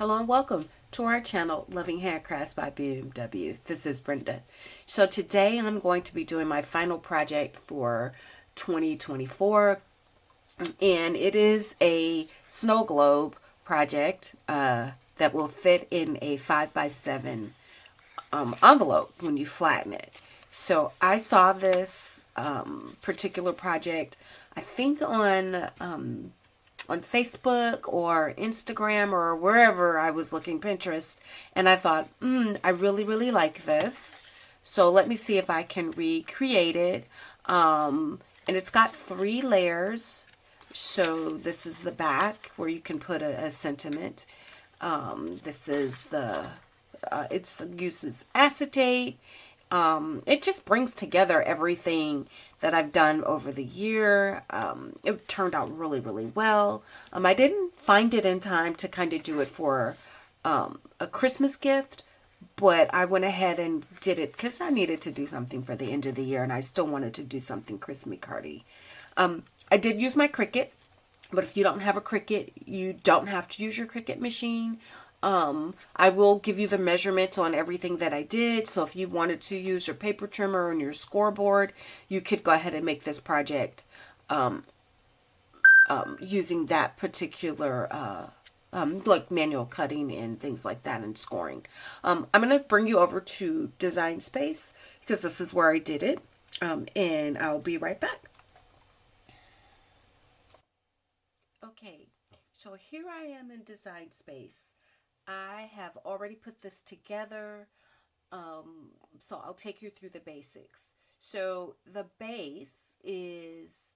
Hello and welcome to our channel, Loving Handcrafts by BMW. This is Brenda. So today I'm going to be doing my final project for 2024, and it is a snow globe project that will fit in a 5x7 envelope when you flatten it. So I saw this particular project, I think on Facebook or Instagram or wherever I was looking, Pinterest, and I thought, I really like this. So let me see if I can recreate it. And it's got 3 layers. So this is the back where you can put a sentiment. This is it uses acetate. It just brings together everything that I've done over the year. It turned out really well. I didn't find it in time to kind of do it for a Christmas gift, but I went ahead and did it because I needed to do something for the end of the year, and I still wanted to do something Christmas cardy. I did use my Cricut, but if you don't have a Cricut, you don't have to use your Cricut machine. I will give you the measurements on everything that I did. So if you wanted to use your paper trimmer and your scoreboard, you could go ahead and make this project using that particular like manual cutting and things like that and scoring. I'm going to bring you over to Design Space because this is where I did it. And I'll be right back. Okay, so here I am in Design Space. I have already put this together, so I'll take you through the basics. So the base is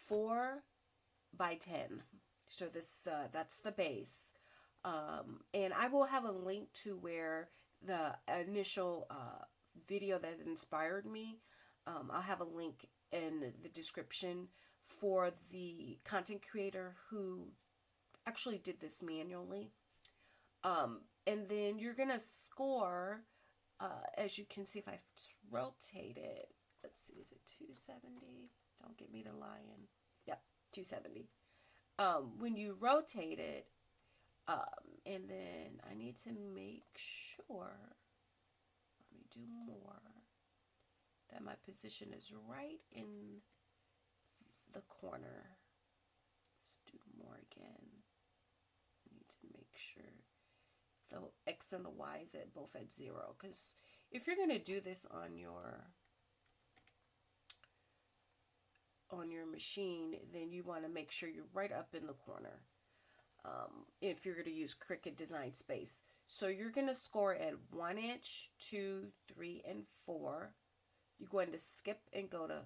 4 by 10. So that's the base, and I will have a link to where the initial video that inspired me. I'll have a link in the description for the content creator who actually did this manually. And then you're gonna score, as you can see if I rotate it. Let's see, is it 270? Don't get me to lying. Yep, 270. When you rotate it, and then I need to make sure, let me do more, that my position is right in the corner. Let's do more again. Need to make sure the X and the Y is both at 0, because if you're going to do this on your machine, then you want to make sure you're right up in the corner if you're going to use Cricut Design Space. So you're going to score at 1 inch, 2, 3, and 4. You're going to skip and go to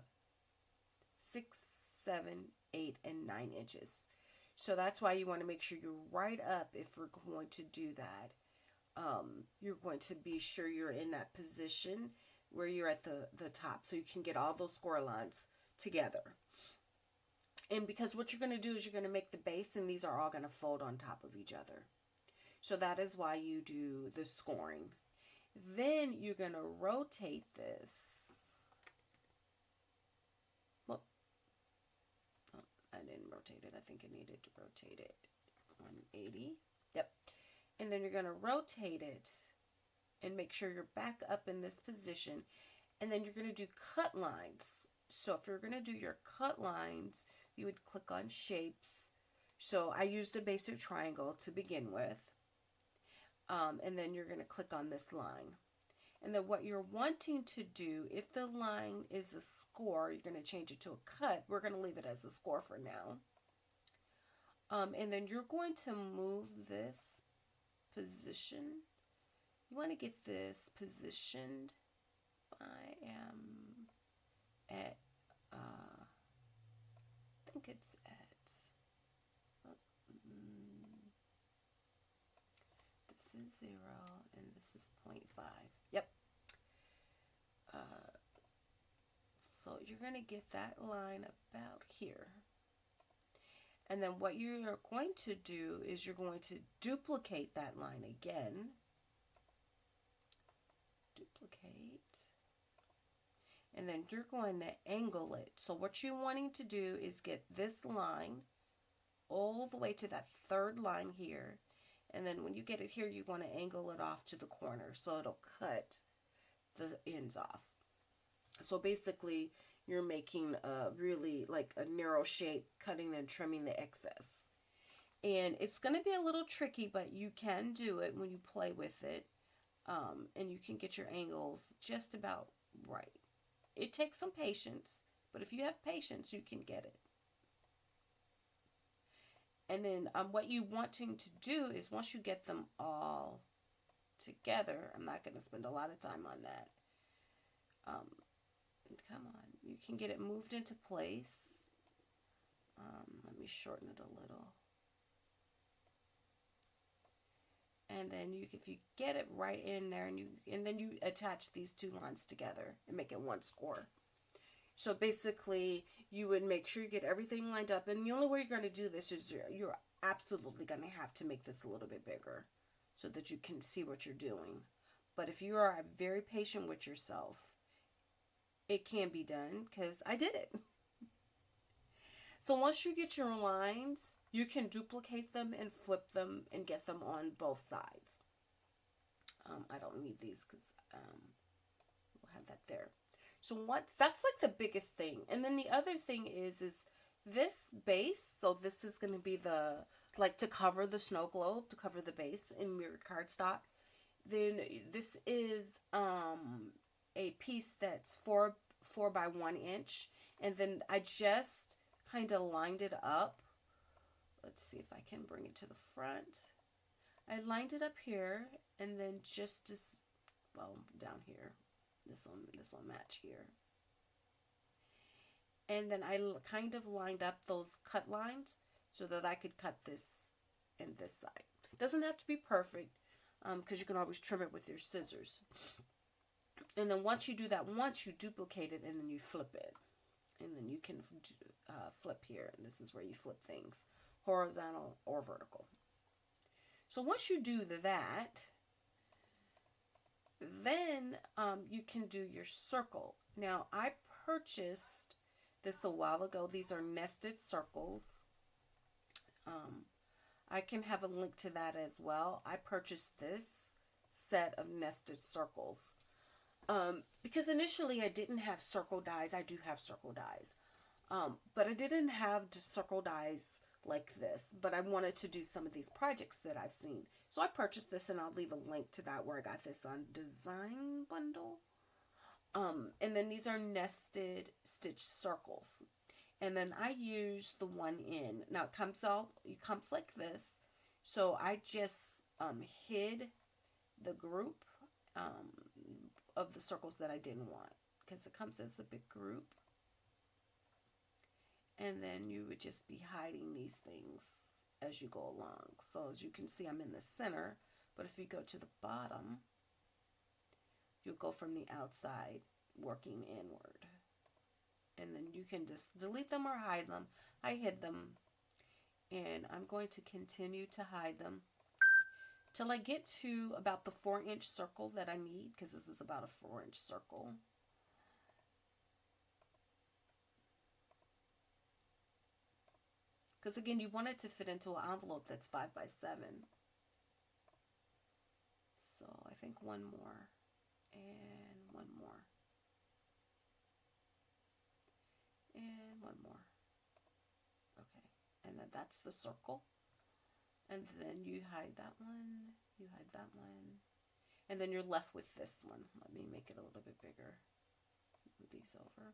6, 7, 8, and 9 inches. So that's why you want to make sure you're right up if we're going to do that. You're going to be sure you're in that position where you're at the top so you can get all those score lines together. And because what you're going to do is you're going to make the base, and these are all going to fold on top of each other. So that is why you do the scoring. Then you're going to rotate this. I didn't rotate it. I think I needed to rotate it 180. Yep. And then you're going to rotate it and make sure you're back up in this position. And then you're going to do cut lines. So if you're going to do your cut lines, you would click on shapes. So I used a basic triangle to begin with. And then you're going to click on this line. And then what you're wanting to do, if the line is a score, you're going to change it to a cut. We're going to leave it as a score for now. And then you're going to move this position. You want to get this positioned. I am at, I think it's at, this is 0 and this is 0.5. Yep. So you're going to get that line about here. And then what you're going to do is you're going to duplicate that line again. Duplicate. And then you're going to angle it. So what you're wanting to do is get this line all the way to that third line here. And then when you get it here, you want to angle it off to the corner so it'll cut the ends off. So basically, you're making a really like a narrow shape, cutting and trimming the excess. And it's going to be a little tricky, but you can do it when you play with it. And you can get your angles just about right. It takes some patience, but if you have patience, you can get it. And then what you wanting to do is once you get them all together, I'm not going to spend a lot of time on that. Come on, you can get it moved into place. Let me shorten it a little. And then if you get it right in there, and then you attach these two lines together and make it one score. So basically, you would make sure you get everything lined up. And the only way you're going to do this is you're absolutely going to have to make this a little bit bigger so that you can see what you're doing. But if you are very patient with yourself, it can be done because I did it. So once you get your lines, you can duplicate them and flip them and get them on both sides. I don't need these because we'll have that there. So that's like the biggest thing. And then the other thing is this base. So this is going to be to cover the snow globe, to cover the base in mirrored cardstock. Then this is a piece that's 4 by 1 inch. And then I just kind of lined it up. Let's see if I can bring it to the front. I lined it up here and then just down here. This will match here. And then I kind of lined up those cut lines so that I could cut this and this side. It doesn't have to be perfect because you can always trim it with your scissors. And then once you do that, once you duplicate it and then you flip it. And then you can flip here. And this is where you flip things, horizontal or vertical. So once you do that, then you can do your circle. Now, I purchased this a while ago. These are nested circles. I can have a link to that as well. I purchased this set of nested circles. Because initially I didn't have circle dies. I do have circle dies. But I didn't have circle dies like this. But I wanted to do some of these projects that I've seen. So I purchased this and I'll leave a link to that where I got this on Design Bundle. And then these are nested stitch circles. And then I use the one in. Now it comes like this. So I just hid the group of the circles that I didn't want, because it comes as a big group. And then you would just be hiding these things as you go along. So as you can see, I'm in the center, but if you go to the bottom, you'll go from the outside working inward. And then you can just delete them or hide them. I hid them, and I'm going to continue to hide them till I get to about the 4-inch circle that I need, because this is about a 4-inch circle. Because again, you want it to fit into an envelope that's 5 by 7. So I think one more and one more and one more. Okay, and then that's the circle. And then you hide that one, you hide that one, and then you're left with this one. Let me make it a little bit bigger. Move these over.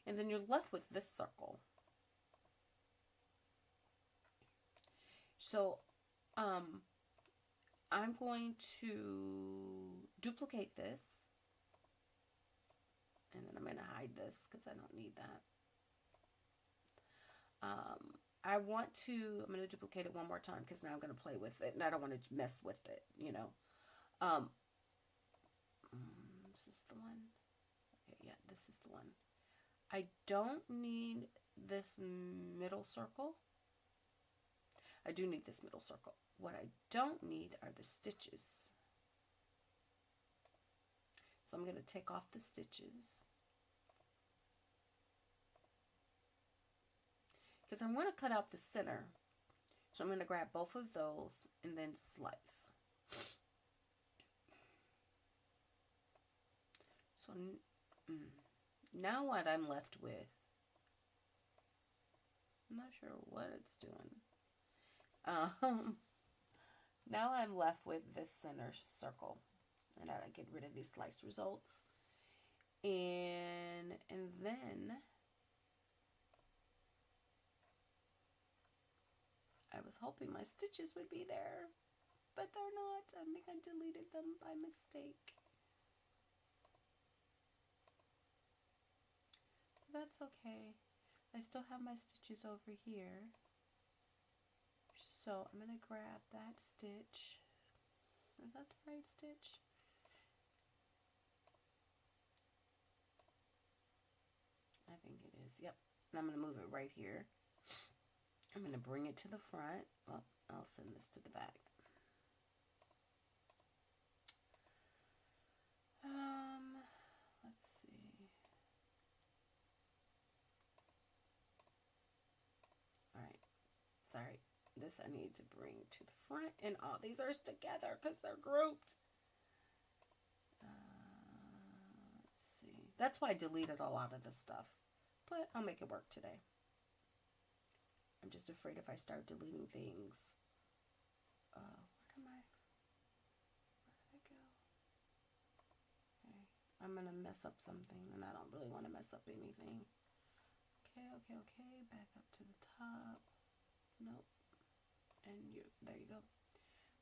And then you're left with this circle. So, I'm going to duplicate this, and then I'm going to hide this because I don't need that. I'm going to duplicate it one more time because now I'm going to play with it, and I don't want to mess with it, you know. Is this the one? Okay, yeah, this is the one. I don't need this middle circle. I do need this middle circle. What I don't need are the stitches. So I'm going to take off the stitches, because I want to cut out the center. So I'm going to grab both of those and then slice. So now what I'm left with, I'm not sure what it's doing. Now I'm left with this center circle, and I get rid of these slice results. And then I was hoping my stitches would be there, but they're not. I think I deleted them by mistake. That's okay. I still have my stitches over here. So I'm going to grab that stitch. Is that the right stitch? I think it is. Yep. And I'm going to move it right here. I'm going to bring it to the front. Well, I'll send this to the back. Let's see. All right. Sorry. This I need to bring to the front, and all these are together because they're grouped. Let's see. That's why I deleted a lot of this stuff, but I'll make it work today. I'm just afraid if I start deleting things. Where did I go? Okay. I'm going to mess up something, and I don't really want to mess up anything. Okay. Back up to the top. Nope. And there you go.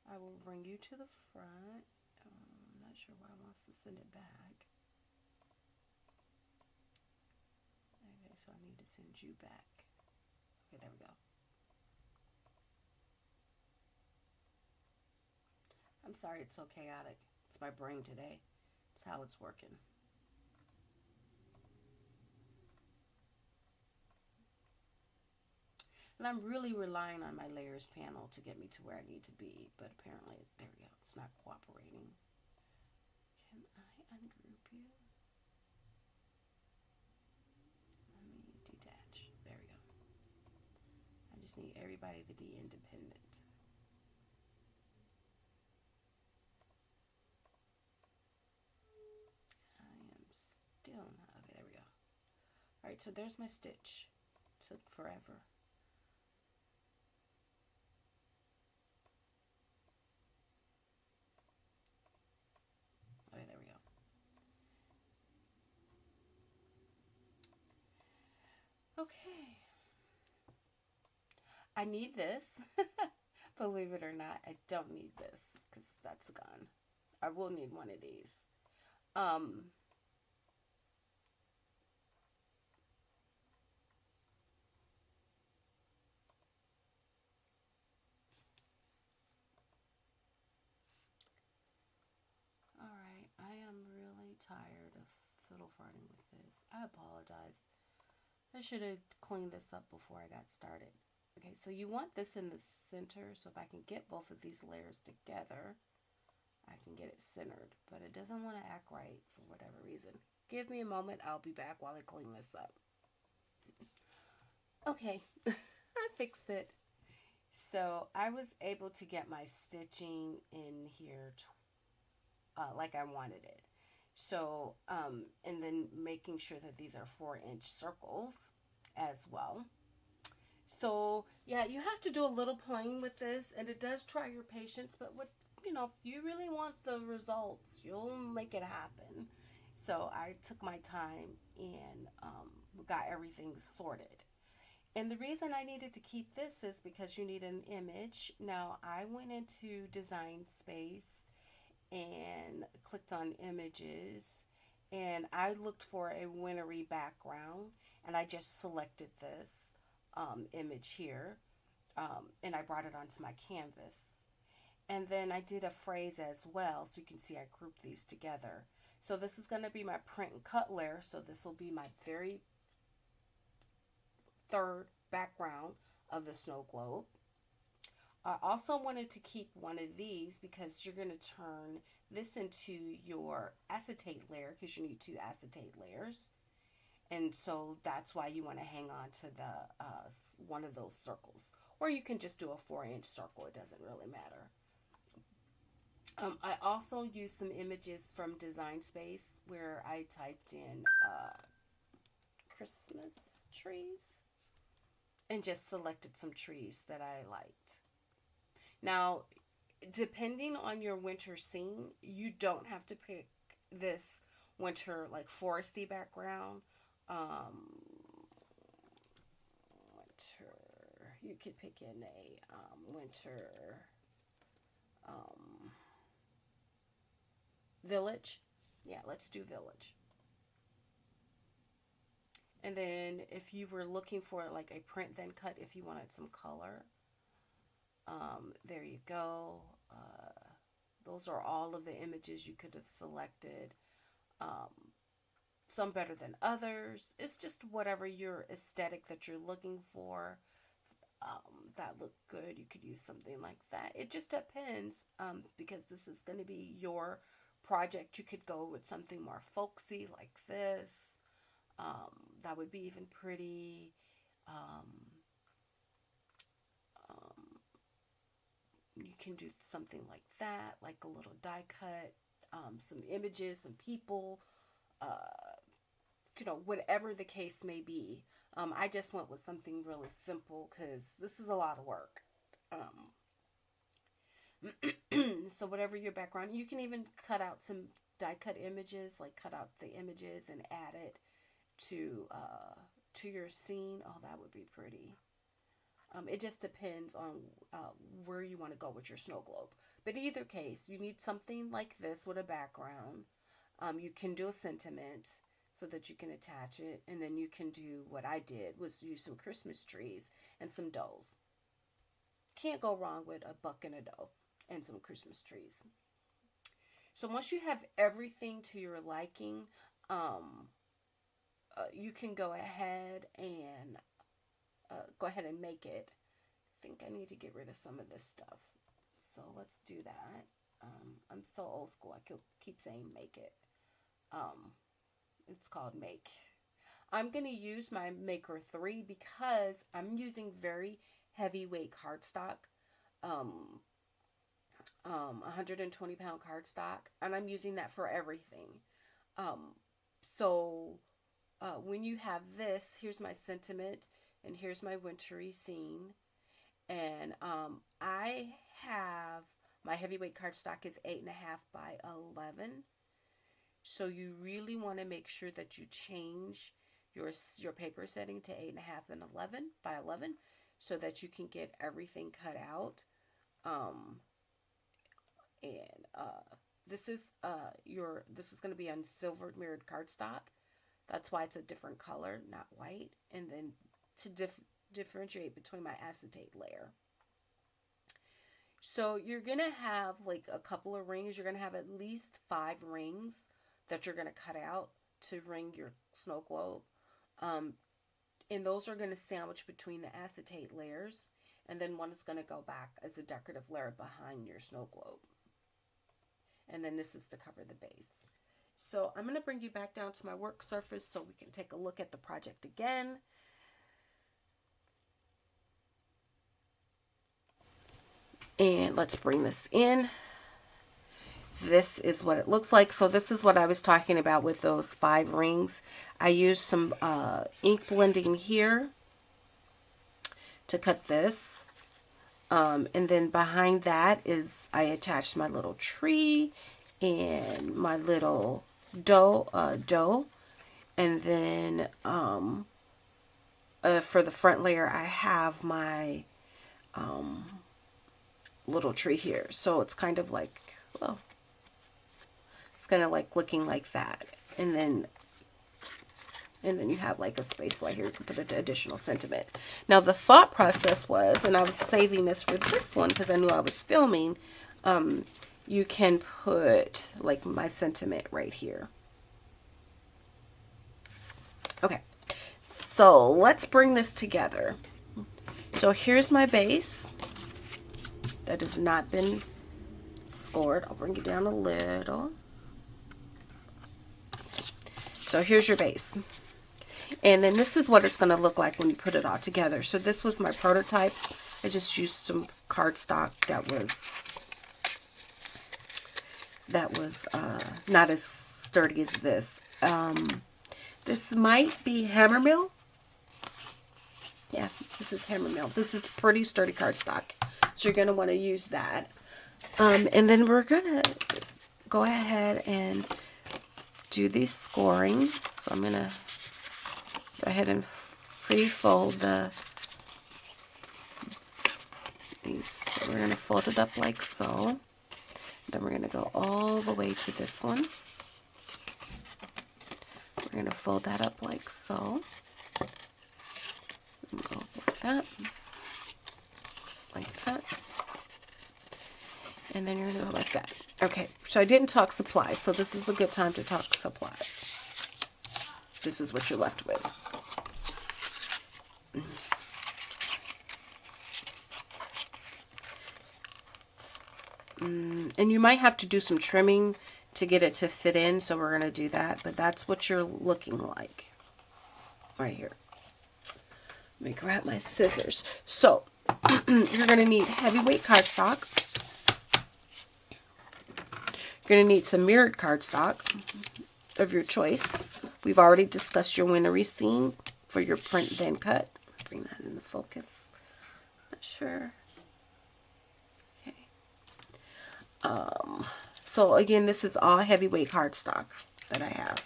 I will bring you to the front. I'm not sure why it wants to send it back. Okay, so I need to send you back. Okay, there we go. I'm sorry it's so chaotic. It's my brain today. It's how it's working. And I'm really relying on my layers panel to get me to where I need to be, but apparently, there we go, it's not cooperating. Can I ungroup you? Let me detach. There we go. I just need everybody to be independent. I am still not, okay, there we go. All right, so there's my stitch. Took forever. Okay, there we go. Okay. I need this. Believe it or not, I don't need this because that's gone. I will need one of these. Alright, I am really tired of fiddle farting with this. I apologize. I should have cleaned this up before I got started. Okay, so you want this in the center, so if I can get both of these layers together, I can get it centered, but it doesn't want to act right for whatever reason. Give me a moment, I'll be back while I clean this up. Okay, I fixed it. So I was able to get my stitching in here like I wanted it. So, and then making sure that these are 4-inch circles as well. So, yeah, you have to do a little playing with this, and it does try your patience, but what, if you really want the results, you'll make it happen. So I took my time and got everything sorted. And the reason I needed to keep this is because you need an image. Now, I went into Design Space and clicked on images, and I looked for a wintery background, and I just selected this image here, and I brought it onto my canvas. And then I did a phrase as well, so you can see I grouped these together. So this is going to be my print and cut layer, so this will be my very third background of the snow globe. I also wanted to keep one of these because you're going to turn this into your acetate layer because you need 2 acetate layers. And so that's why you want to hang on to the one of those circles. or you can just do a 4-inch circle. It doesn't really matter. I also used some images from Design Space where I typed in Christmas trees and just selected some trees that I liked. Now, depending on your winter scene, you don't have to pick this winter like foresty background. Winter, you could pick in a winter village. Yeah, let's do village. And then if you were looking for like a print then cut, if you wanted some color, there you go. Those are all of the images you could have selected. Some better than others. It's just whatever your aesthetic that you're looking for. That look good. You could use something like that. It just depends, because this is going to be your project. You could go with something more folksy like this. That would be even pretty. You can do something like that, like a little die cut, some images, some people, whatever the case may be. I just went with something really simple because this is a lot of work. So whatever your background, you can even cut out some die cut images, like cut out the images and add it to your scene. Oh, that would be pretty. It just depends on where you want to go with your snow globe. But either case, you need something like this with a background. You can do a sentiment so that you can attach it. And then you can do what I did, was use some Christmas trees and some does. Can't go wrong with a buck and a doe and some Christmas trees. So once you have everything to your liking, you can go ahead and make it. I think I need to get rid of some of this stuff. So let's do that. I'm so old school. I keep saying make it. It's called make. I'm going to use my Maker 3 because I'm using very heavyweight cardstock. 120-pound cardstock. And I'm using that for everything. So when you have this, here's my sentiment. And here's my wintry scene. And I have my heavyweight cardstock is 8.5 by 11. So you really want to make sure that you change your paper setting to 8.5 and 11 by 11 so that you can get everything cut out. This is going to be on silver mirrored cardstock. That's why it's a different color, not white. And then to differentiate between my acetate layer. So you're going to have like a couple of rings. You're going to have at least 5 rings that you're going to cut out to ring your snow globe. And those are going to sandwich between the acetate layers. And then one is going to go back as a decorative layer behind your snow globe. And then this is to cover the base. So I'm going to bring you back down to my work surface so we can take a look at the project again. And let's bring this in. This is what it looks like. So this is what I was talking about with those 5 rings. I used some ink blending here to cut this. And then behind that is I attached my little tree and my little dough. And then for the front layer, I have my little tree here. So it's kind of like, well, it's kind of like looking like that. And then you have like a space right here. You can put an additional sentiment. Now the thought process was, and I was saving this for this one because I knew I was filming, you can put like my sentiment right here. Okay, so let's bring this together. So here's my base that has not been scored. I'll bring it down a little. So here's your base. And then this is what it's going to look like when you put it all together. So this was my prototype I just used some cardstock that was not as sturdy as this. This might be Hammermill. Yeah, this is Hammermill. This is pretty sturdy cardstock, so you're going to want to use that. And then we're going to go ahead and do the scoring. So I'm going to go ahead and pre-fold these. So we're going to fold it up like so. Then we're going to go all the way to this one. We're going to fold that up like so. And go like that. Like that. And then you're going to go like that. Okay, so I didn't talk supplies, so this is a good time to talk supplies. This is what you're left with. And you might have to do some trimming to get it to fit in, so we're going to do that. But that's what you're looking like right here. Let me grab my scissors. So, you're going to need heavyweight cardstock. You're going to need some mirrored cardstock of your choice. We've already discussed your wintery scene for your print then cut. Bring that into focus. Not sure. So again, this is all heavyweight cardstock that I have.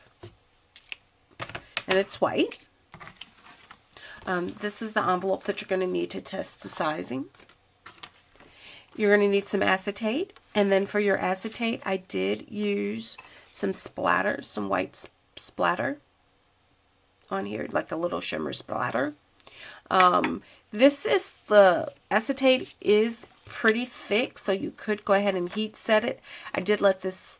And it's white. This is the envelope that you're going to need to test the sizing. You're going to need some acetate. And then for your acetate, I did use some splatter, some white splatter on here, like a little shimmer splatter. This is the acetate is pretty thick, so you could go ahead and heat set it. I did let this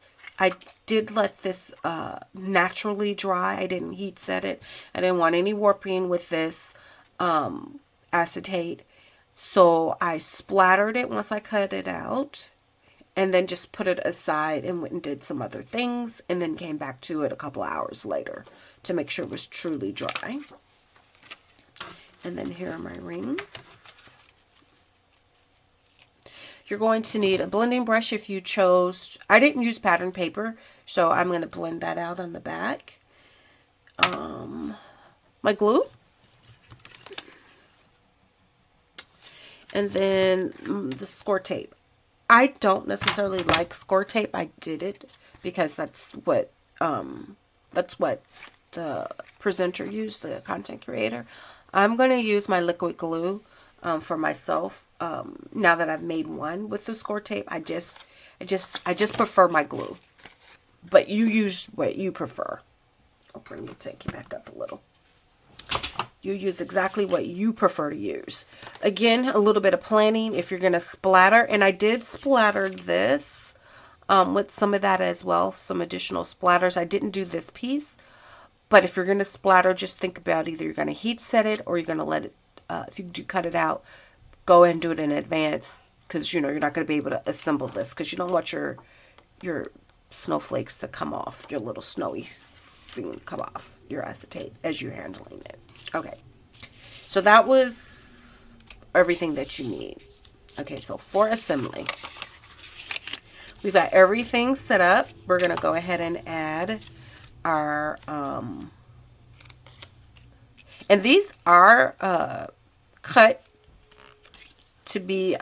naturally dry. I didn't heat set it. I didn't want any warping with this acetate, so I splattered it once I cut it out, and then just put it aside and went and did some other things, and then came back to it a couple hours later to make sure it was truly dry. And then here are my rings. You're going to need a blending brush if you chose. I didn't use pattern paper, so I'm going to blend that out on the back. My glue. And then the score tape. I don't necessarily like score tape. I did it because that's what the presenter used, the content creator. I'm going to use my liquid glue for myself. Now that I've made one with the score tape, I just prefer my glue. But you use what you prefer. I'll take you back up a little. You use exactly what you prefer to use. Again, a little bit of planning if you're going to splatter. And I did splatter this with some of that as well, some additional splatters. I didn't do this piece. But if you're going to splatter, just think about either you're going to heat set it or you're going to let it, if you do cut it out, go ahead and do it in advance. Because, you know, you're not going to be able to assemble this. Because you don't want your snowflakes to come off. Your little snowy thing come off. Your acetate as you're handling it. Okay. So that was everything that you need. Okay, so for assembly. We've got everything set up. We're going to go ahead and add our and these are cut to be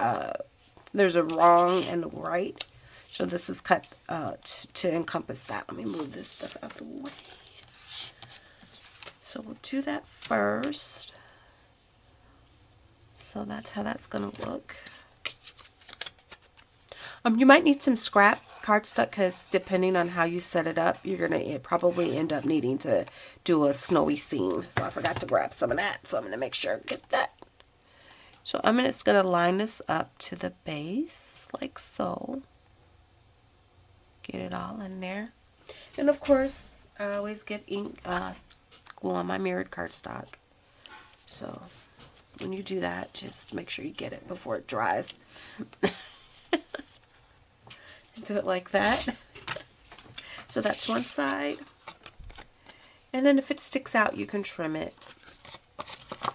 there's a wrong and a right, so this is cut to encompass that. Let me move this stuff out of the way. So we'll do that first. So that's how that's gonna look. You might need some scrap cardstock because depending on how you set it up, you're going to probably end up needing to do a snowy scene. So I forgot to grab some of that. So I'm going to make sure I get that. So I'm just going to line this up to the base like so. Get it all in there. And of course, I always get ink, glue on my mirrored cardstock. So when you do that, just make sure you get it before it dries. Do it like that. So that's one side. And then if it sticks out, you can trim it.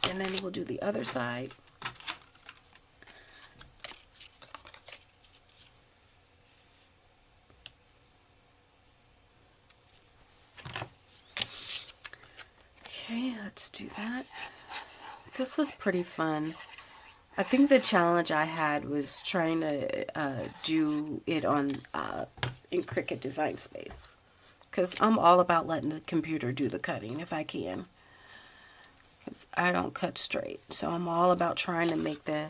And then we'll do the other side. Okay, let's do that. This was pretty fun. I think the challenge I had was trying to do it on in Cricut Design Space, because I'm all about letting the computer do the cutting if I can, because I don't cut straight. So I'm all about trying to make the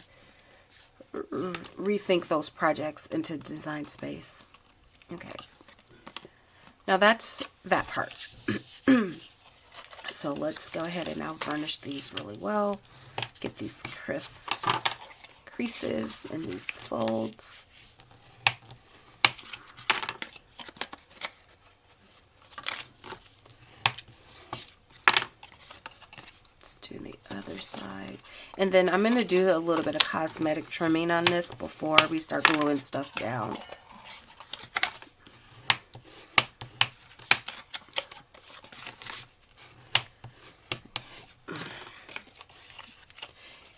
rethink those projects into Design Space. Okay, now that's that part. So let's go ahead and now varnish these really well. Get these creases and these folds. Let's do the other side. And then I'm going to do a little bit of cosmetic trimming on this before we start gluing stuff down.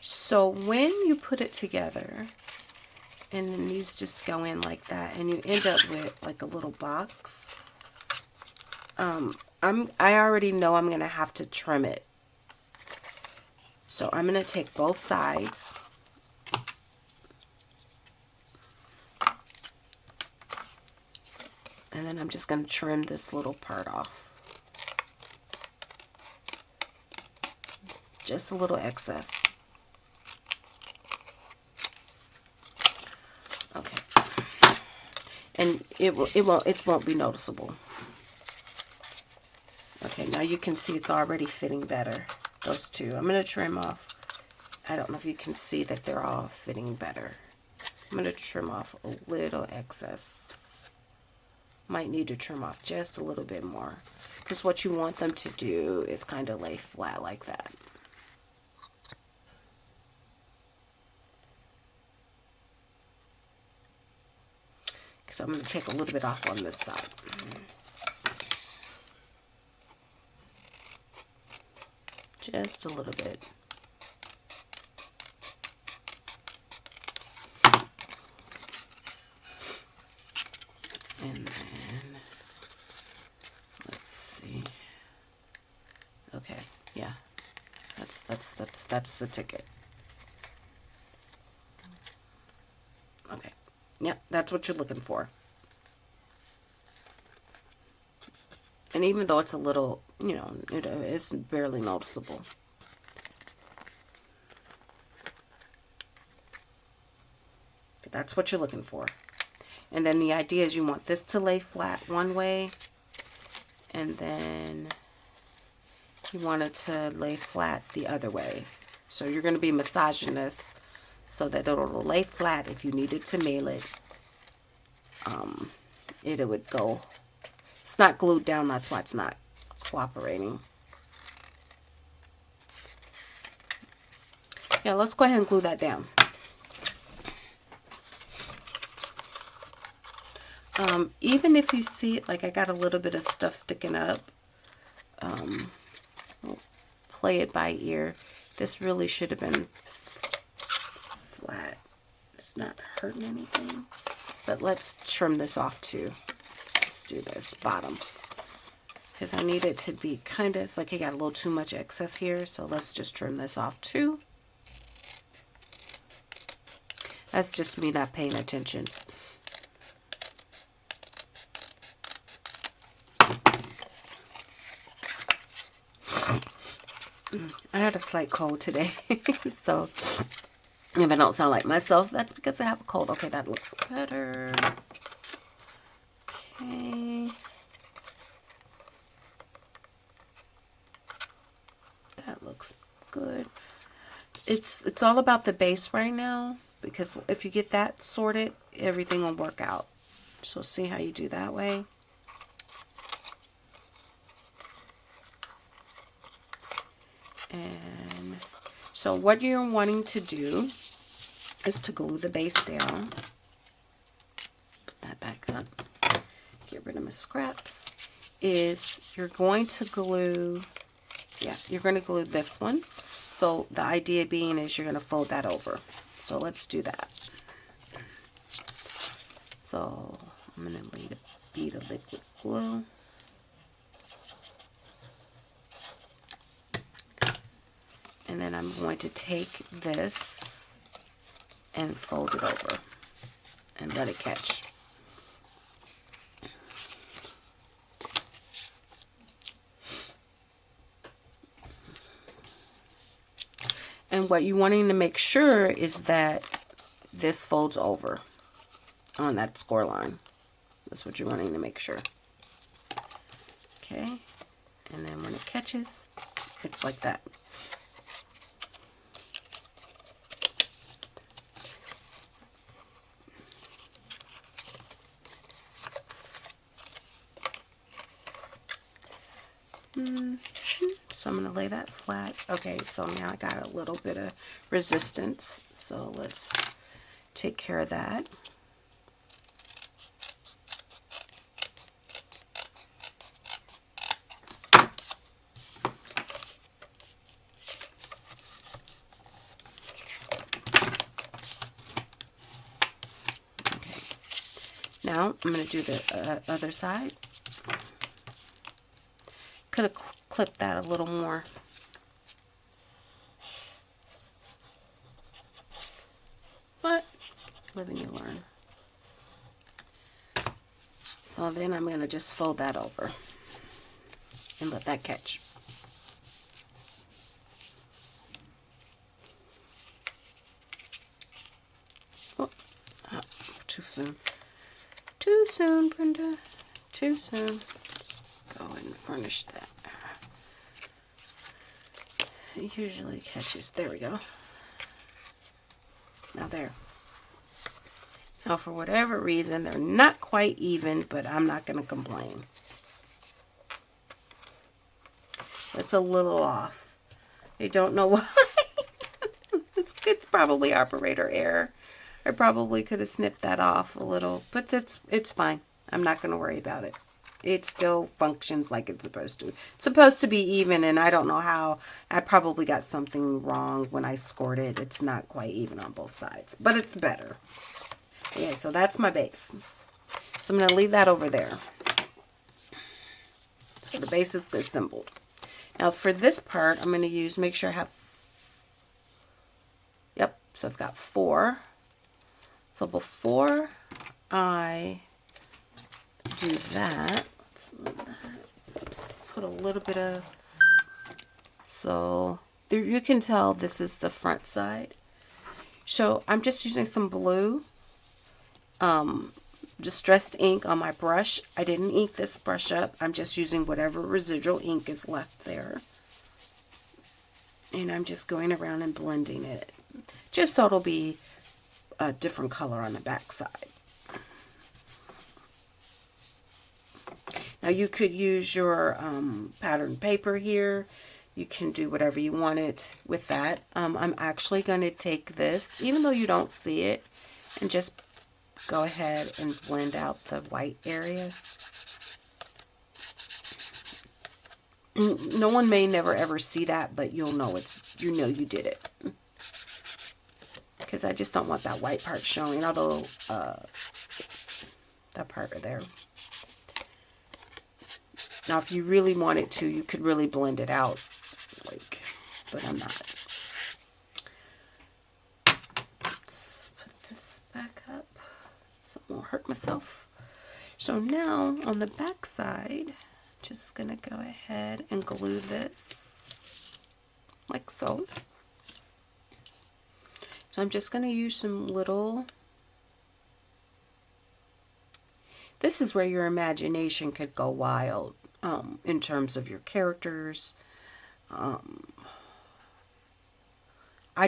So when you put it together, and then these just go in like that, and you end up with like a little box, I already know I'm going to have to trim it. So I'm going to take both sides. And then I'm just going to trim this little part off. Just a little excess. Okay. And it won't be noticeable. Okay, now you can see it's already fitting better. Those two. I'm going to trim off. I don't know if you can see that they're all fitting better. I'm going to trim off a little excess. Might need to trim off just a little bit more, because what you want them to do is kind of lay flat like that. So I'm going to take a little bit off on this side. Just a little bit. And then, let's see. Okay, yeah. That's the ticket. Okay. Yep, that's what you're looking for. And even though it's a little, you know, it's barely noticeable. That's what you're looking for. And then the idea is you want this to lay flat one way, and then you want it to lay flat the other way. So you're going to be massaging this so that it'll lay flat. If you needed to mail it, it would go. It's not glued down, that's why it's not cooperating. Yeah, let's go ahead and glue that down. Even if you see it, like I got a little bit of stuff sticking up, we'll play it by ear. This really should have been flat. It's not hurting anything. But let's trim this off too. Let's do this bottom, because I need it to be kind of, it's like I got a little too much excess here. So let's just trim this off too. That's just me not paying attention. I had a slight cold today, so if I don't sound like myself, that's because I have a cold. Okay, that looks better. Okay. That looks good. It's all about the base right now, because if you get that sorted, everything will work out. So see how you do that way. And so what you're wanting to do is to glue the base down. Put that back up. Get rid of my scraps. Is you're going to glue, yeah, you're going to glue this one. So the idea being is you're going to fold that over. So let's do that. So I'm going to need a bead of liquid glue. then I'm going to take this and fold it over and let it catch. And what you're wanting to make sure is that this folds over on that score line. That's what you're wanting to make sure. Okay, and then when it catches, it's like that. So I'm going to lay that flat. Okay, so now I got a little bit of resistance. So let's take care of that. Okay. Now I'm going to do the other side. Could have clipped that a little more. But live and you learn. So then I'm going to just fold that over and let that catch. Oh, too soon. Too soon, Brenda. Too soon. Let's go ahead and furnish that. It usually catches. There we go. Now there. Now for whatever reason, they're not quite even, but I'm not going to complain. It's a little off. I don't know why. It's probably operator error. I probably could have snipped that off a little, but it's fine. I'm not going to worry about it. It still functions like it's supposed to. It's supposed to be even, and I don't know how. I probably got something wrong when I scored it. It's not quite even on both sides, but it's better. Yeah, so that's my base. So I'm going to leave that over there. So the base is assembled. Now for this part, I'm going to use, make sure I have, yep, so I've got 4. So before I do that, let's put a little bit of, so there you can tell this is the front side. So I'm just using some blue distressed ink on my brush. I didn't ink this brush up. I'm just using whatever residual ink is left there. And I'm just going around and blending it, just so it'll be a different color on the back side. Now you could use your pattern paper here. You can do whatever you wanted with that. I'm actually going to take this, even though you don't see it, and just go ahead and blend out the white area. No one may never ever see that, but you'll know you know you did it. Because I just don't want that white part showing, although that part right there. Now, if you really wanted to, you could really blend it out, like, but I'm not. Let's put this back up so I won't hurt myself. So now, on the back side, just going to go ahead and glue this, like so. So I'm just going to use some little, this is where your imagination could go wild. In terms of your characters. I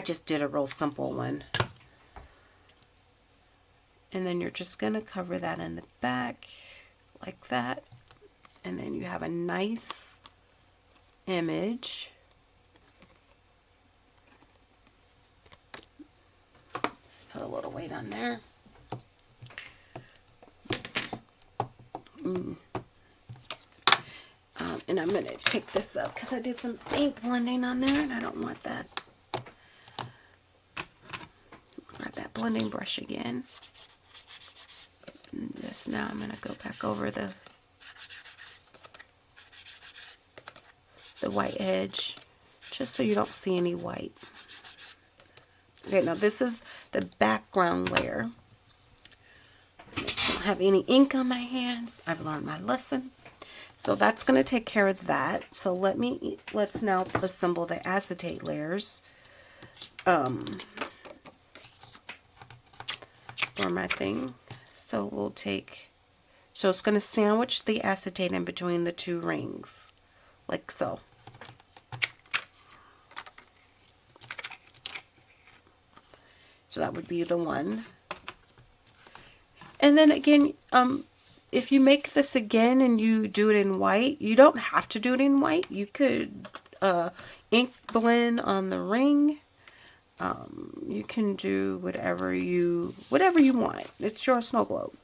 just did a real simple one. And then you're just going to cover that in the back like that. And then you have a nice image. Let's put a little weight on there. And I'm going to take this up because I did some ink blending on there and I don't want that. Grab that blending brush again. And just now I'm going to go back over the white edge just so you don't see any white. Okay, now this is the background layer. I don't have any ink on my hands. I've learned my lesson. So that's going to take care of that. So let's now assemble the acetate layers. For my thing. So we'll take, so it's going to sandwich the acetate in between the two rings, like so. So that would be the one. And then again, if you make this again and you do it in white, you don't have to do it in white. You could ink blend on the ring. You can do whatever you want. It's your snow globe.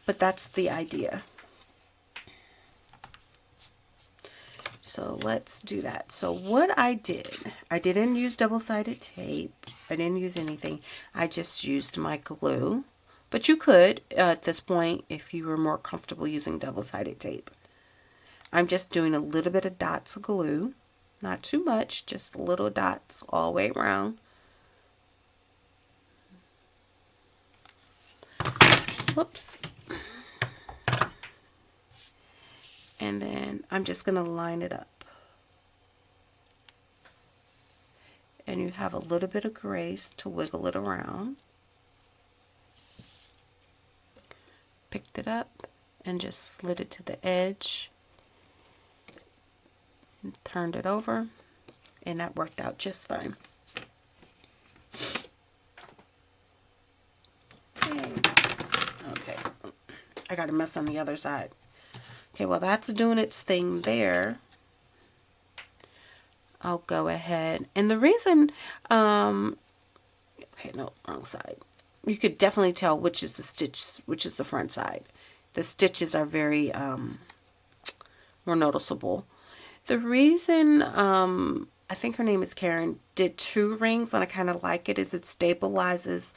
But that's the idea. So let's do that. So what I didn't use double-sided tape. I didn't use anything. I just used my glue. But you could, at this point, if you were more comfortable using double-sided tape. I'm just doing a little bit of dots of glue. Not too much, just little dots all the way around. Whoops. And then I'm just going to line it up. And you have a little bit of grace to wiggle it around. Picked it up and just slid it to the edge. And turned it over. And that worked out just fine. Okay. I got a mess on the other side. Okay, well that's doing its thing there. I'll go ahead. And the reason, okay, no, wrong side. You could definitely tell which is the stitch, which is the front side. The stitches are very more noticeable. The reason, I think her name is Karen, did 2 rings, and I kind of like it, is it stabilizes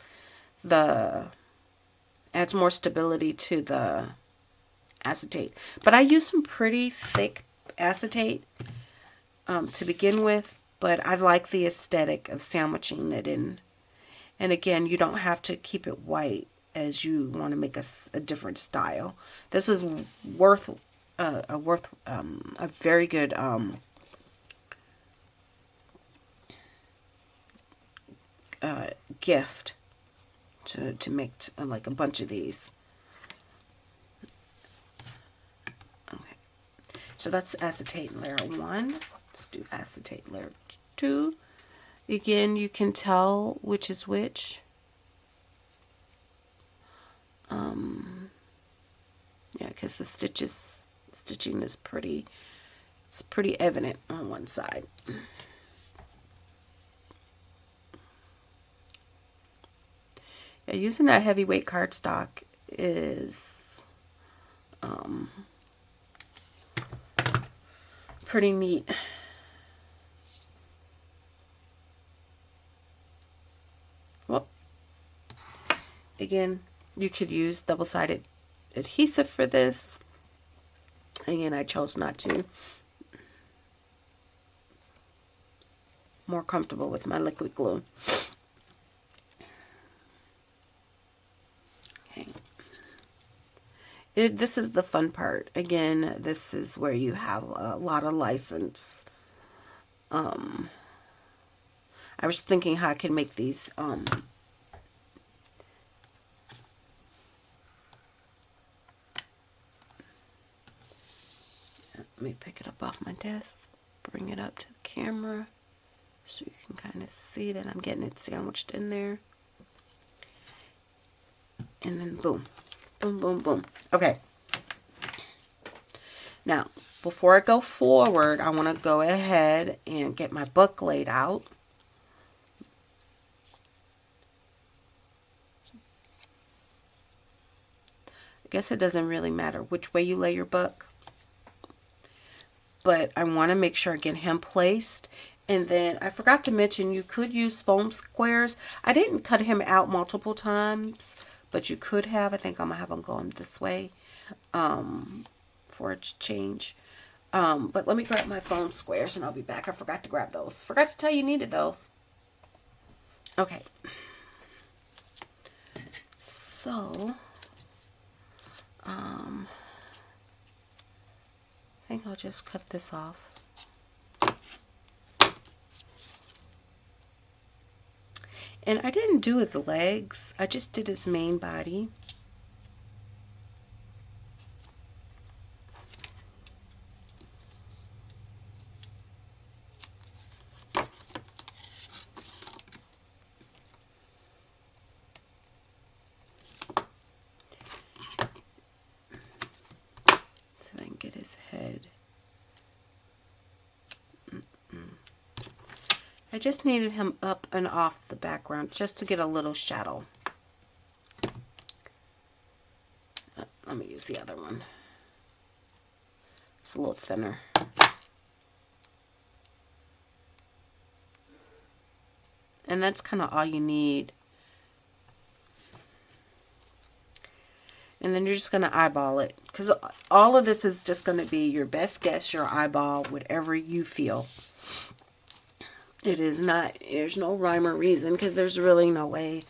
adds more stability to the acetate. But I used some pretty thick acetate to begin with, but I like the aesthetic of sandwiching it in. And again, you don't have to keep it white as you want to make a different style. This is a very good gift to make like a bunch of these. Okay, so that's acetate layer 1. Let's do acetate layer 2. Again, you can tell which is which. Yeah, because the stitching is pretty evident on one side. Yeah, using that heavyweight cardstock is pretty neat. Well, again, you could use double-sided adhesive for this. Again, I chose not to. More comfortable with my liquid glue. Okay. This is the fun part. Again, this is where you have a lot of license. I was thinking how I can make these let me pick it up off my desk, bring it up to the camera so you can kind of see that I'm getting it sandwiched in there. And then boom, boom, boom, boom. Okay. Now, before I go forward, I want to go ahead and get my book laid out. I guess it doesn't really matter which way you lay your book. But I want to make sure I get him placed. And then I forgot to mention you could use foam squares. I didn't cut him out multiple times, but you could have. I think I'm going to have him going this way for a change. But let me grab my foam squares and I'll be back. I forgot to grab those. Forgot to tell you needed those. Okay. So, I think I'll just cut this off. And I didn't do his legs. I just did his main body. Get his head. I just needed him up and off the background just to get a little shadow. Let me use the other one. It's a little thinner. And that's kind of all you need. And then you're just going to eyeball it. Because all of this is just going to be your best guess, your eyeball, whatever you feel. It is not, there's no rhyme or reason because there's really no way.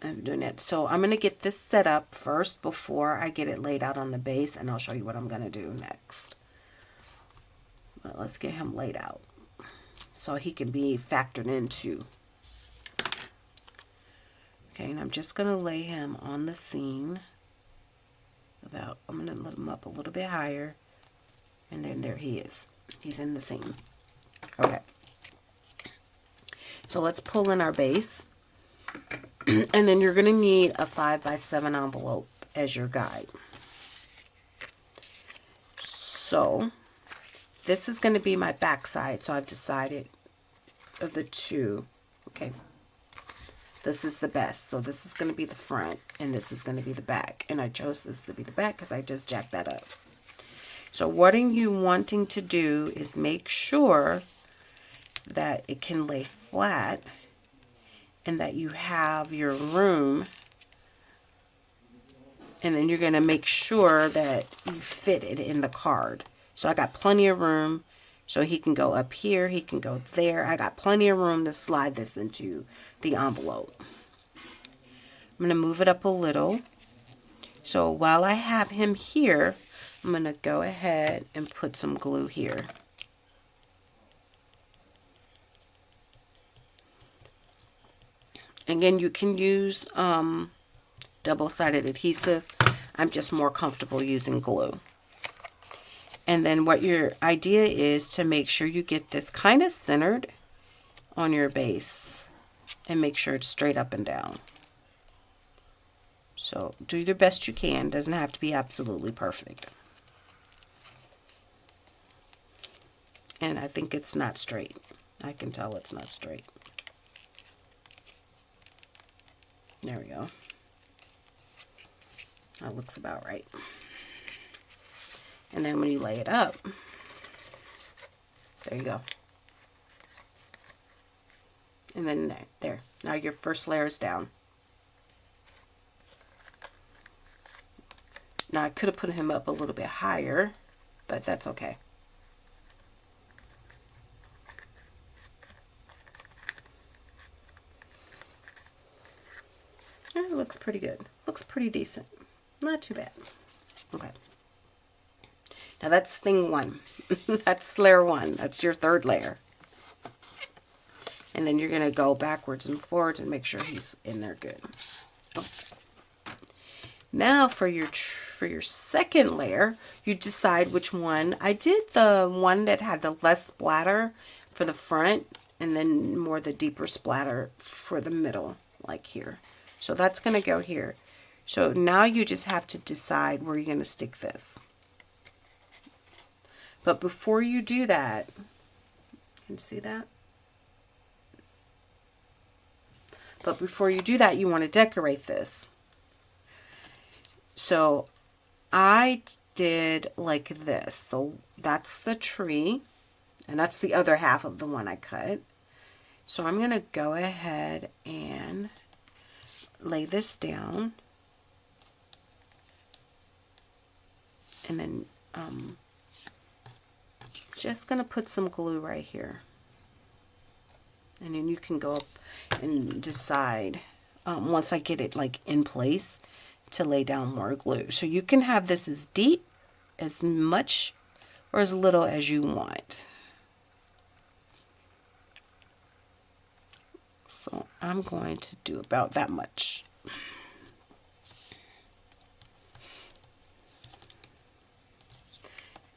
I'm doing it. So I'm going to get this set up first before I get it laid out on the base. And I'll show you what I'm going to do next. But let's get him laid out so he can be factored into. Okay, and I'm just going to lay him on the scene. I'm going to let him up a little bit higher. And then there he is. He's in the scene. Okay. So let's pull in our base. And then you're going to need a 5x7 envelope as your guide. So this is going to be my back side. So I've decided of the two. Okay. This is the best. So this is going to be the front and this is going to be the back. And I chose this to be the back because I just jacked that up. So what are you wanting to do is make sure that it can lay flat and that you have your room. And then you're going to make sure that you fit it in the card. So I got plenty of room. So he can go up here, he can go there. I got plenty of room to slide this into the envelope. I'm going to move it up a little. So while I have him here, I'm going to go ahead and put some glue here. Again, you can use double-sided adhesive. I'm just more comfortable using glue. And then what your idea is to make sure you get this kind of centered on your base and make sure it's straight up and down. So do the best you can. Doesn't have to be absolutely perfect. And I think it's not straight. I can tell it's not straight. There we go. That looks about right. And then when you lay it up, there you go. And then there. Now your first layer is down. Now I could have put him up a little bit higher, but that's okay. It looks pretty good. Looks pretty decent. Not too bad. Okay. Now that's thing one. That's layer one. That's your third layer. And then you're going to go backwards and forwards and make sure he's in there good. Okay. Now for your second layer, you decide which one. I did the one that had the less splatter for the front and then more the deeper splatter for the middle, like here. So that's going to go here. So now you just have to decide where you're going to stick this. But before you do that, you can see that? But before you do that, you want to decorate this. So I did like this. So that's the tree, and that's the other half of the one I cut. So I'm going to go ahead and lay this down. And then just going to put some glue right here. And then you can go up and decide, once I get it like in place, to lay down more glue. So you can have this as deep, as much, or as little as you want. So I'm going to do about that much.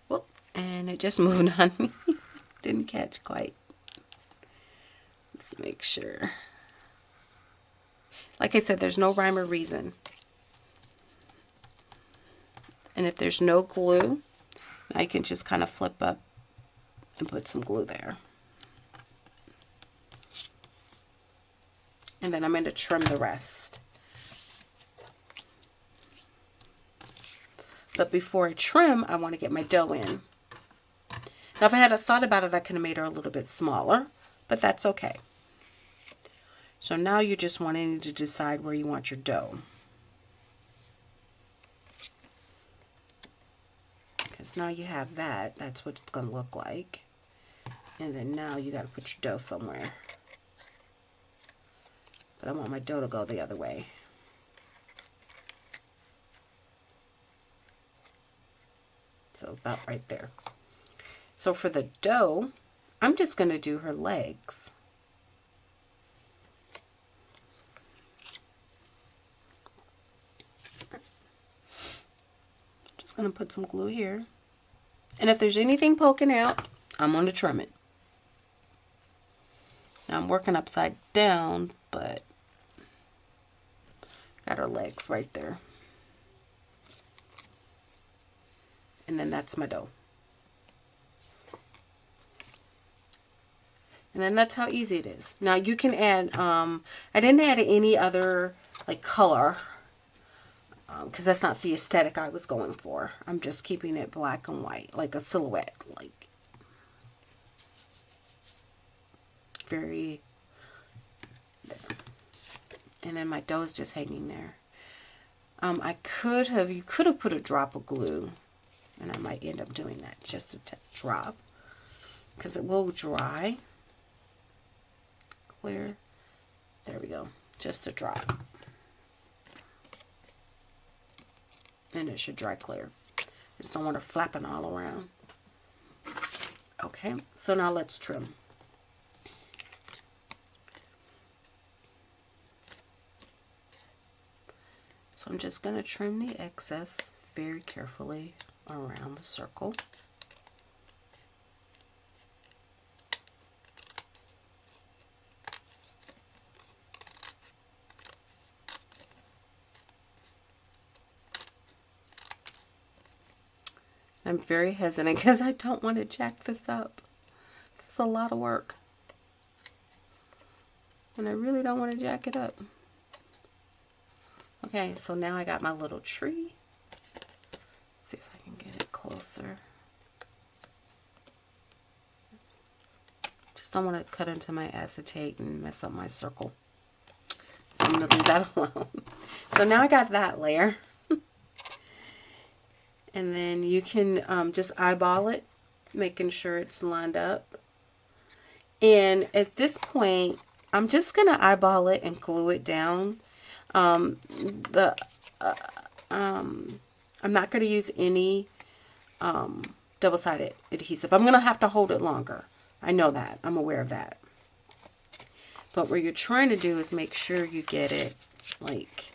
Well, and it just moved on me. Didn't catch quite. Let's make sure. Like I said, there's no rhyme or reason. And if there's no glue, I can just kind of flip up and put some glue there. And then I'm going to trim the rest. But before I trim, I want to get my dough in. Now, if I had a thought about it, I could have made her a little bit smaller, but that's okay. So now you're just wanting to decide where you want your dough. Because now you have that. That's what it's going to look like. And then now you got to put your dough somewhere. But I want my dough to go the other way. So about right there. So for the dough, I'm just going to do her legs. Just going to put some glue here. And if there's anything poking out, I'm going to trim it. Now I'm working upside down, but got her legs right there. And then that's my dough. And then that's how easy it is. Now you can add, I didn't add any other like color, because that's not the aesthetic I was going for. I'm just keeping it black and white, like a silhouette, like very there. And then my dough is just hanging there. You could have put a drop of glue, and I might end up doing that, just a drop, because it will dry. Clear. There we go. Just a drop. And it should dry clear. I just don't want her flapping all around. Okay, so now let's trim. So I'm just going to trim the excess very carefully around the circle. I'm very hesitant because I don't want to jack this up. This is a lot of work. And I really don't want to jack it up. Okay, so now I got my little tree. Let's see if I can get it closer. Just don't want to cut into my acetate and mess up my circle. So I'm going to leave that alone. So now I got that layer. And then you can just eyeball it, making sure it's lined up. And at this point, I'm just going to eyeball it and glue it down. I'm not going to use any double-sided adhesive. I'm going to have to hold it longer. I know that. I'm aware of that. But what you're trying to do is make sure you get it, like,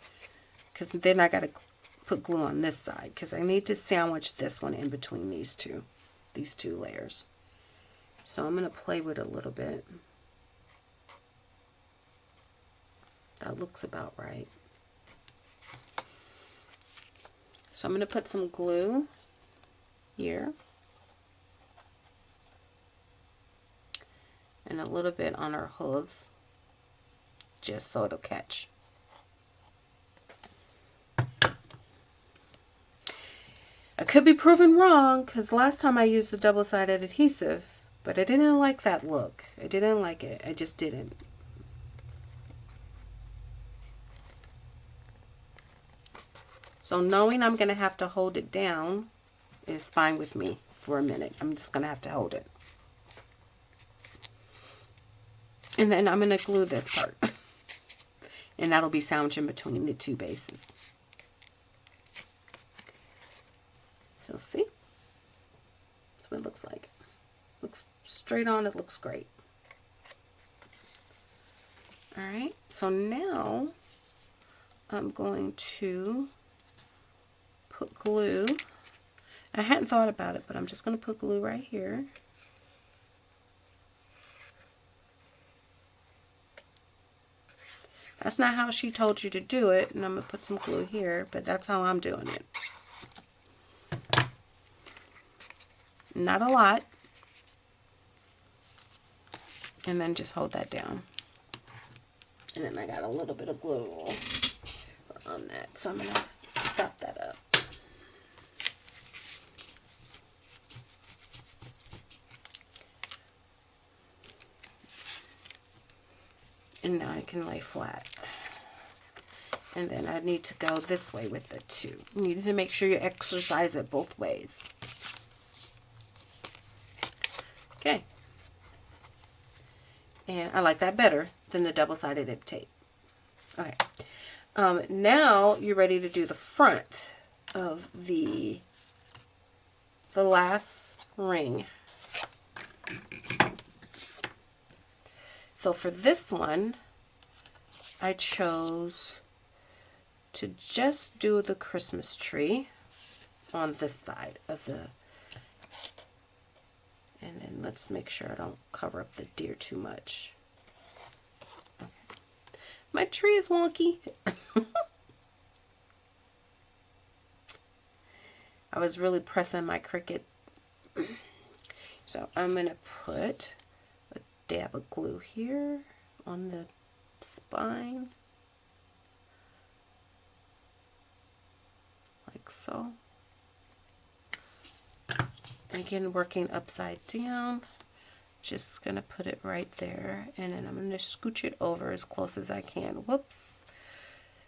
because then I got to put glue on this side, because I need to sandwich this one in between these two layers. So I'm going to play with it a little bit. That looks about right. So I'm going to put some glue here and a little bit on our hooves, just so it'll catch. I could be proven wrong, because last time I used a double-sided adhesive, but I didn't like that look. I didn't like it. I just didn't. So knowing I'm going to have to hold it down, is fine with me for a minute. I'm just going to have to hold it. And then I'm going to glue this part. And that'll be sandwiched in between the two bases. So see? That's what it looks like. Looks straight on, it looks great. Alright, so now I'm going to put glue. I hadn't thought about it, but I'm just going to put glue right here. That's not how she told you to do it, and I'm going to put some glue here, but that's how I'm doing it. Not a lot. And then just hold that down. And then I got a little bit of glue on that, so I'm going to sop that up. And now I can lay flat. And then I need to go this way with it too. You need to make sure you exercise it both ways. Okay. And I like that better than the double-sided tape. Okay. Now you're ready to do the front of the last ring. So for this one, I chose to just do the Christmas tree on this side of the, and then let's make sure I don't cover up the deer too much. Okay. My tree is wonky. I was really pressing my Cricut. So I'm going to put a dab of glue here on the spine, like so. Again, working upside down, just gonna put it right there, and then I'm gonna scooch it over as close as I can. Whoops,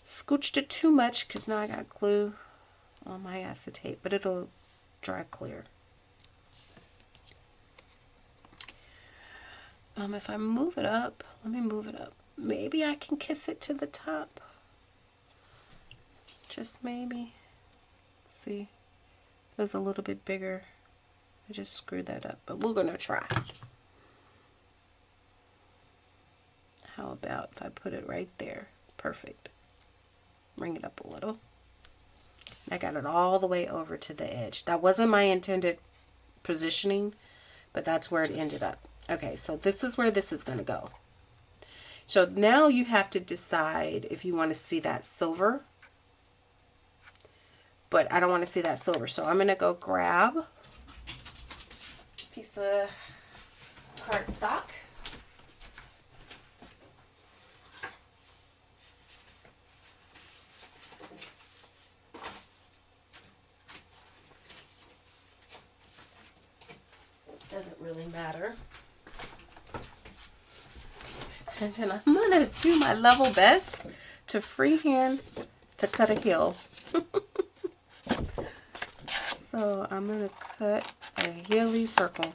scooched it too much because now I got glue on my acetate, but it'll dry clear. If I move it up, let me move it up. Maybe I can kiss it to the top. Just maybe. Let's see. It was a little bit bigger. I just screwed that up, but we're gonna try. How about if I put it right there? Perfect. Bring it up a little. I got it all the way over to the edge. That wasn't my intended positioning, but that's where it ended up. Okay, so this is where this is going to go. So now you have to decide if you want to see that silver. But I don't want to see that silver. So I'm going to go grab a piece of cardstock. Doesn't really matter. And then I'm going to do my level best to freehand to cut a hill. So I'm going to cut a hilly circle.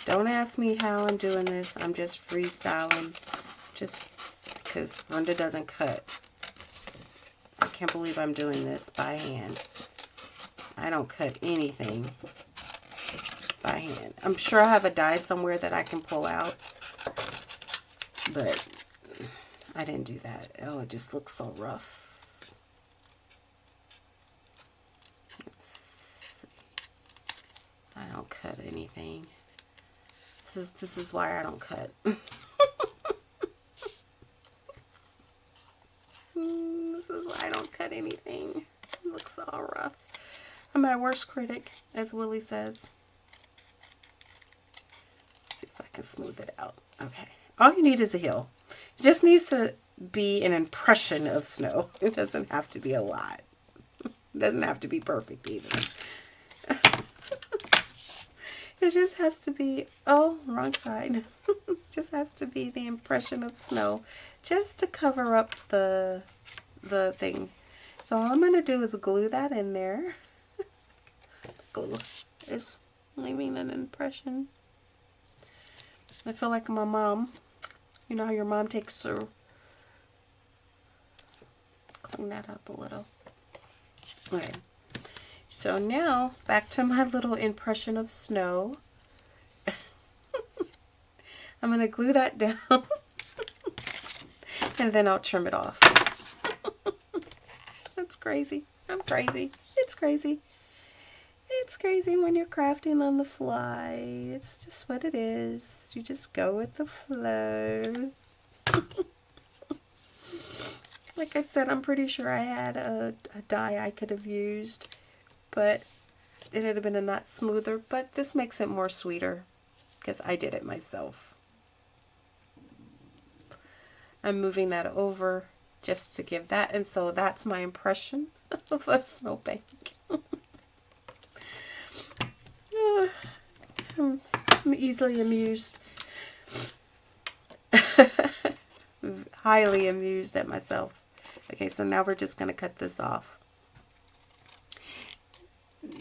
Don't ask me how I'm doing this. I'm just freestyling just because Brenda doesn't cut. I can't believe I'm doing this by hand. I don't cut anything by hand. I'm sure I have a die somewhere that I can pull out, but I didn't do that. Oh, it just looks so rough. I don't cut anything. This is why I don't cut. This is why I don't cut anything. It looks all rough. I'm my worst critic, as Willie says. Let's see if I can smooth it out. Okay. All you need is a hill. It just needs to be an impression of snow. It doesn't have to be a lot. It doesn't have to be perfect either. It just has to be, oh, wrong side. Just has to be the impression of snow, just to cover up the thing. So all I'm going to do is glue that in there. is leaving an impression. I feel like my mom. You know how your mom takes her. Clean that up a little. Okay. So now back to my little impression of snow. I'm going to glue that down. And then I'll trim it off. That's crazy. I'm crazy. It's crazy. It's crazy when you're crafting on the fly. It's just what it is. You just go with the flow. Like I said, I'm pretty sure I had a dye I could have used, but it would have been a lot smoother. But this makes it more sweeter because I did it myself. I'm moving that over just to give that, and so that's my impression of a snowbank. I'm easily amused. Highly amused at myself. Okay, so now we're just going to cut this off.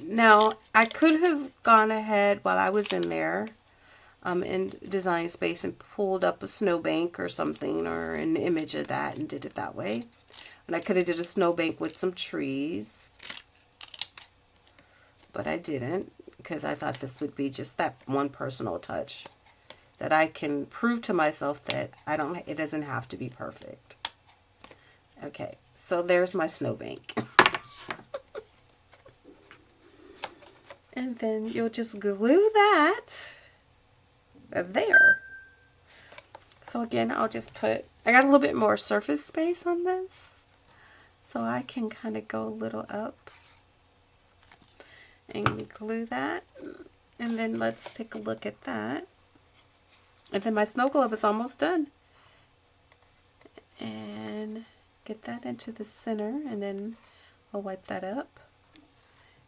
Now, I could have gone ahead while I was in there in Design Space and pulled up a snowbank or something, or an image of that, and did it that way. And I could have did a snowbank with some trees, but I didn't, because I thought this would be just that one personal touch that I can prove to myself that it doesn't have to be perfect. Okay, so there's my snowbank. And then you'll just glue that there. So again, I'll just I got a little bit more surface space on this, so I can kind of go a little up and glue that. And then let's take a look at that. And then my snow globe is almost done. And get that into the center, and then I'll wipe that up.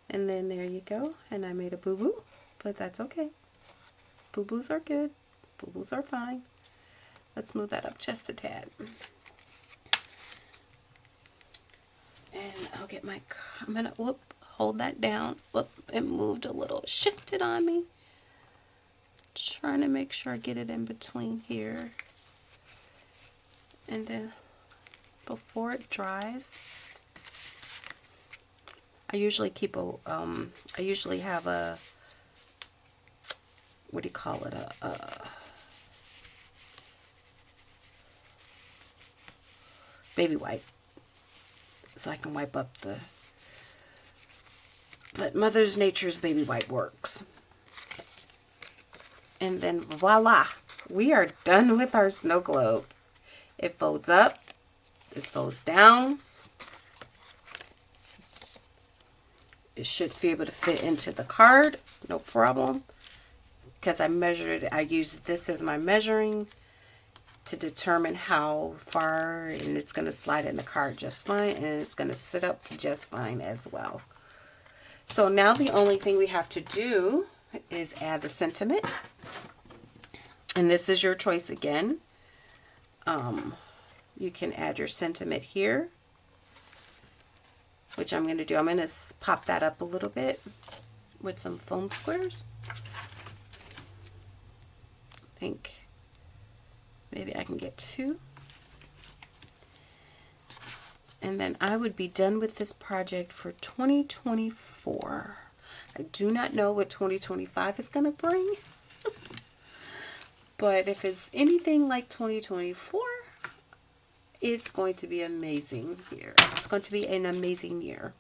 And then there you go. And I made a boo-boo, but that's okay. Boo-boos are good. Boo-boos are fine. Let's move that up just a tad. And I'll get my, I'm gonna, hold that down. It moved a little, shifted on me. Trying to make sure I get it in between here. And then before it dries, I usually keep I usually have a, what do you call it, a baby wipe, so I can wipe up but Mother Nature's baby wipe works. And then voila, we are done with our snow globe. It folds up, it folds down. It should be able to fit into the card, no problem. Because I measured it, I used this as my measuring to determine how far, and it's going to slide in the card just fine, and it's going to sit up just fine as well. So now the only thing we have to do is add the sentiment. And this is your choice again. You can add your sentiment here, which I'm going to do. I'm going to pop that up a little bit with some foam squares. I think maybe I can get 2. And then I would be done with this project for 2024. I do not know what 2025 is going to bring. But if it's anything like 2024, it's going to be amazing here. It's going to be an amazing year.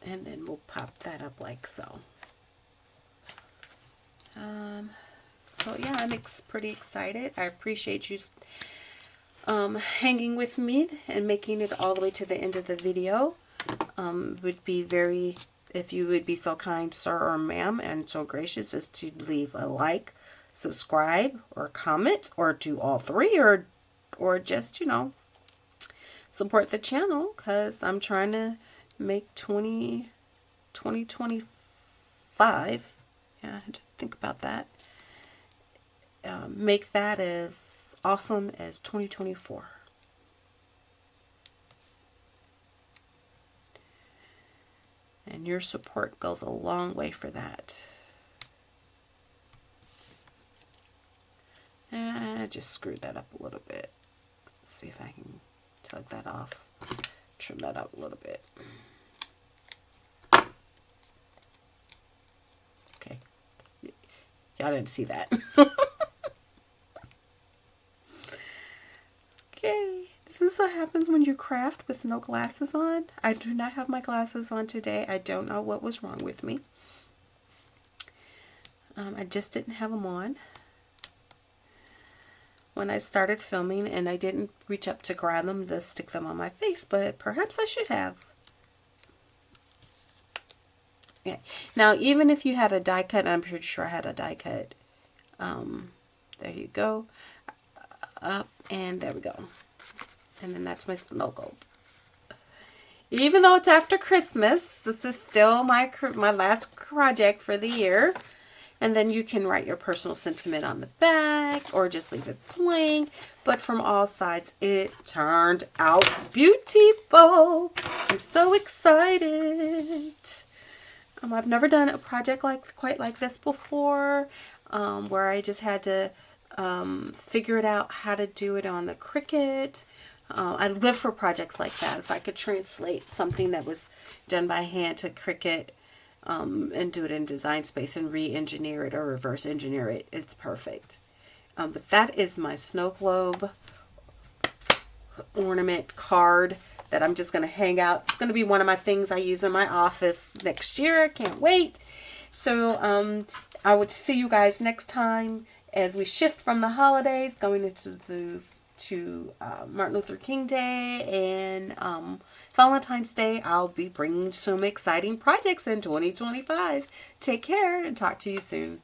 And then we'll pop that up like so. So yeah, I'm pretty excited. I appreciate you hanging with me and making it all the way to the end of the video. Would be very, if you would be so kind, sir or ma'am, and so gracious as to leave a like, subscribe, or comment, or do all 3, or just, you know, support the channel, because I'm trying to make 2025, yeah, I had to think about that, make that as awesome as 2024. And your support goes a long way for that. And I just screwed that up a little bit. Let's see if I can tug that off. Trim that out a little bit. Okay. Y'all didn't see that. Okay. This is what happens when you craft with no glasses on. I do not have my glasses on today. I don't know what was wrong with me. I just didn't have them on when I started filming, and I didn't reach up to grab them to stick them on my face, but perhaps I should have. Yeah. Now, even if you had a die cut, I'm pretty sure I had a die cut. There you go. Up, and there we go. And then that's my snow globe. Even though it's after Christmas, this is still my last project for the year. And then you can write your personal sentiment on the back or just leave it blank. But from all sides, it turned out beautiful. I'm so excited. I've never done a project quite like this before, where I just had to figure it out how to do it on the Cricut. I live for projects like that. If I could translate something that was done by hand to Cricut, and do it in Design Space and re-engineer it or reverse engineer it, it's perfect. But that is my snow globe ornament card that I'm just going to hang out. It's going to be one of my things I use in my office next year. I can't wait. So I would see you guys next time as we shift from the holidays going into Martin Luther King Day and Valentine's Day. I'll be bringing some exciting projects in 2025. Take care and talk to you soon.